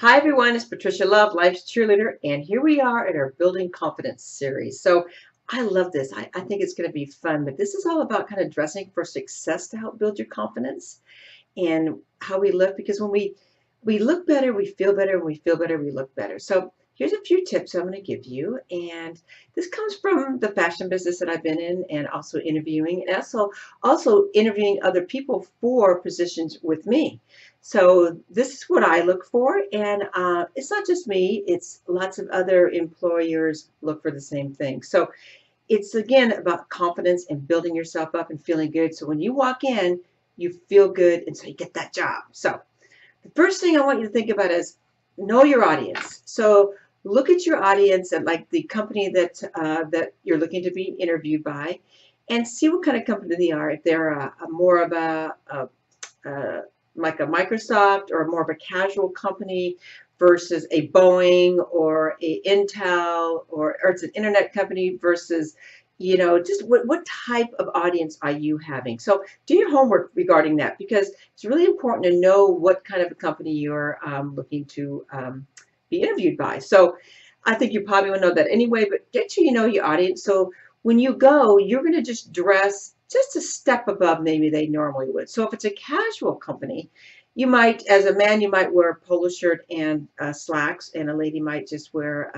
Hi everyone, it's Patricia Love, Life's Cheerleader, and here we are at our Building Confidence series. So I love this. I think it's going to be fun, but this is all about kind of dressing for success to help build your confidence and how we look, because when we look better, we feel better, and we feel better, we look better. So here's a few tips I'm going to give you, and this comes from the fashion business that I've been in, and also interviewing, and also interviewing other people for positions with me. So this is what I look for, and it's not just me, it's lots of other employers look for the same thing. So it's again about confidence and building yourself up and feeling good. So when you walk in, you feel good, and so you get that job. So the first thing I want you to think about is know your audience. So look at your audience and like the company that you're looking to be interviewed by, and see what kind of company they are. If they're a more of a like a Microsoft, or more of a casual company versus a Boeing or a Intel, or it's an internet company versus, just what type of audience are you having? So do your homework regarding that, because it's really important to know what kind of a company you're looking to be interviewed by. So I think you probably will know that anyway, but get to know your audience. So when you go, you're going to just dress just a step above maybe they normally would. So if it's a casual company, you might, as a man, you might wear a polo shirt and slacks, and a lady might just wear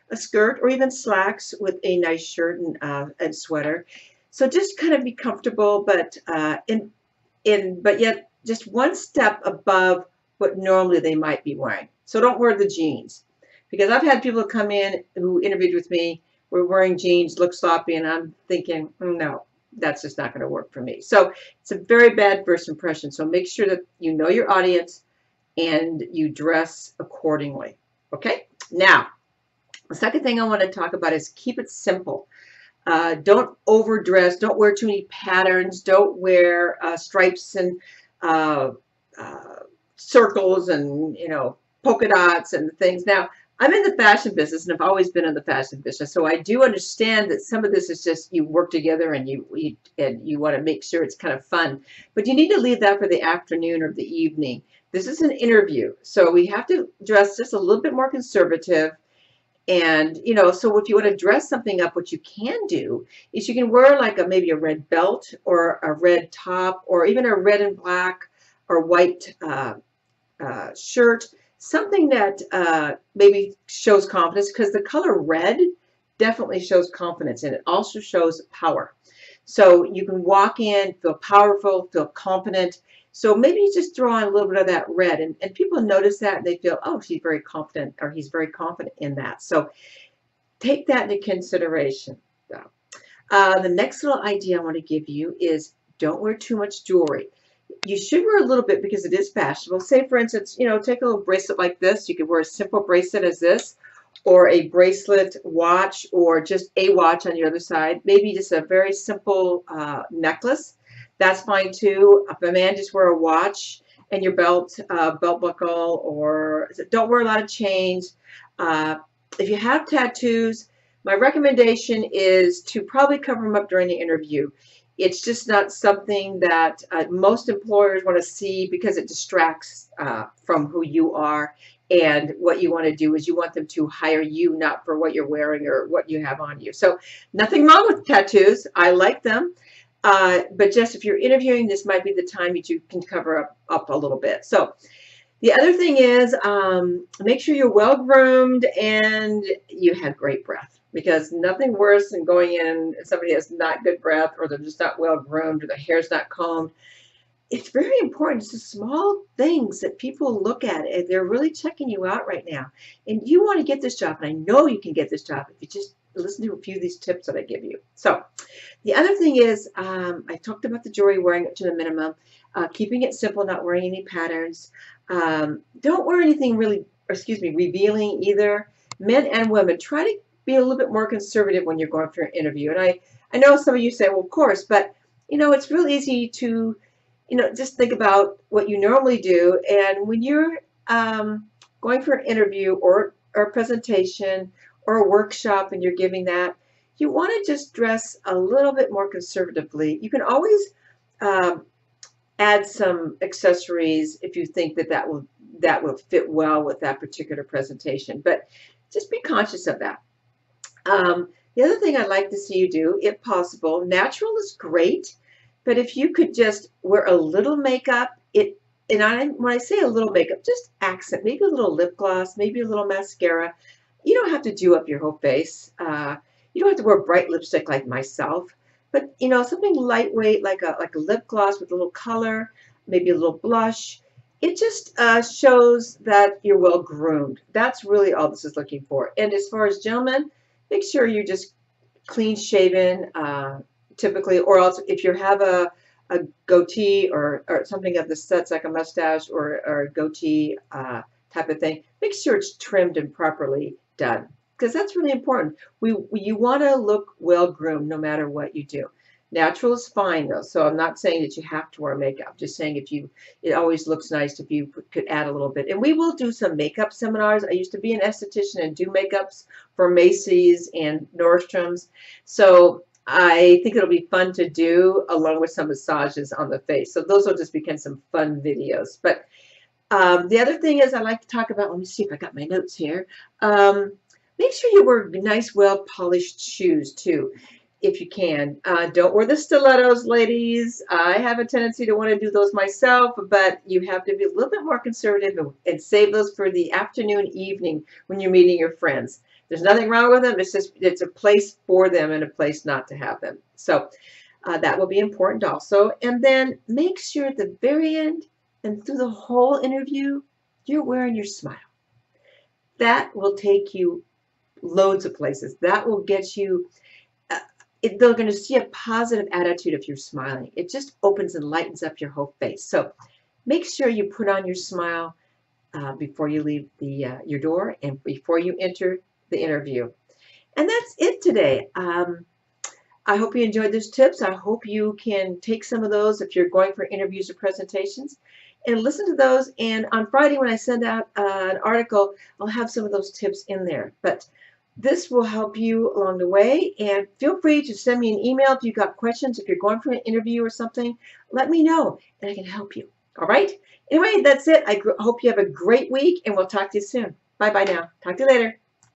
a skirt or even slacks with a nice shirt and sweater. So just kind of be comfortable, but but yet just one step above what normally they might be wearing. So don't wear the jeans, because I've had people come in who interviewed with me, were wearing jeans, look sloppy, and I'm thinking, no, that's just not going to work for me. So it's a very bad first impression. So make sure that you know your audience and you dress accordingly. Okay. Now, the second thing I want to talk about is keep it simple. Don't overdress. Don't wear too many patterns. Don't wear stripes and uh, uh, circles and polka dots and things. Now, I'm in the fashion business, and I've always been in the fashion business, so I do understand that some of this is just you work together and you want to make sure it's kind of fun, but you need to leave that for the afternoon or the evening. This is an interview, so we have to dress just a little bit more conservative. And so if you want to dress something up, what you can do is you can wear like maybe a red belt or a red top, or even a red and black or white shirt, something that maybe shows confidence, because the color red definitely shows confidence, and it also shows power. So you can walk in, feel powerful, feel confident. So maybe you just throw on a little bit of that red, and people notice that, and they feel, oh, she's very confident, or he's very confident in that. So take that into consideration. The next little idea I want to give you is don't wear too much jewelry. You should wear a little bit because it is fashionable. Say, for instance, take a little bracelet like this. You could wear a simple bracelet as this, or a bracelet watch, or just a watch on the other side. Maybe just a very simple necklace. That's fine too. If a man, just wear a watch and your belt buckle, or don't wear a lot of chains. If you have tattoos, my recommendation is to probably cover them up during the interview. It's just not something that most employers want to see, because it distracts from who you are. And what you want to do is you want them to hire you, not for what you're wearing or what you have on you. So nothing wrong with tattoos. I like them. But just if you're interviewing, this might be the time that you can cover up a little bit. So the other thing is make sure you're well groomed and you have great breath, because nothing worse than going in and somebody has not good breath, or they're just not well groomed, or their hair's not combed. It's very important. It's the small things that people look at. They're really checking you out right now. And you want to get this job, and I know you can get this job if you just listen to a few of these tips that I give you. So the other thing is, I talked about the jewelry, wearing it to the minimum, keeping it simple, not wearing any patterns. Don't wear anything really, revealing either. Men and women, try to be a little bit more conservative when you're going for an interview. And I know some of you say, well, of course, but it's real easy to, just think about what you normally do. And when you're going for an interview or a presentation or a workshop, and you're giving that, you want to just dress a little bit more conservatively. You can always add some accessories if you think that will that will fit well with that particular presentation. But just be conscious of that. The other thing I'd like to see you do, if possible, natural is great, but if you could just wear a little makeup, when I say a little makeup, just accent, maybe a little lip gloss, maybe a little mascara. You don't have to do up your whole face. You don't have to wear bright lipstick like myself, but something lightweight like a lip gloss with a little color, maybe a little blush. It just shows that you're well groomed. That's really all this is looking for. And as far as gentlemen, make sure you're just clean shaven, typically, or else if you have a goatee or something of the sets like a mustache or a goatee type of thing, make sure it's trimmed and properly done, because that's really important. You want to look well groomed no matter what you do. Natural is fine though, so I'm not saying that you have to wear makeup. I'm just saying it always looks nice if you could add a little bit. And we will do some makeup seminars. I used to be an esthetician and do makeups for Macy's and Nordstrom's, so I think it'll be fun to do along with some massages on the face. So those will just become some fun videos. But the other thing is I like to talk about, let me see if I got my notes here. Make sure you wear nice, well-polished shoes too, if you can. Don't wear the stilettos, ladies. I have a tendency to want to do those myself, but you have to be a little bit more conservative and save those for the afternoon, evening when you're meeting your friends. There's nothing wrong with them. It's just it's a place for them and a place not to have them. So that will be important also. And then make sure at the very end and through the whole interview, you're wearing your smile. That will take you loads of places. That will get you, they're going to see a positive attitude if you're smiling. It just opens and lightens up your whole face. So make sure you put on your smile before you leave your door and before you enter the interview. And that's it today. I hope you enjoyed those tips. I hope you can take some of those if you're going for interviews or presentations and listen to those. And on Friday when I send out an article, I'll have some of those tips in there. But this will help you along the way. And feel free to send me an email if you've got questions. If you're going for an interview or something, let me know and I can help you. All right? Anyway, that's it. I hope you have a great week and we'll talk to you soon. Bye-bye now. Talk to you later.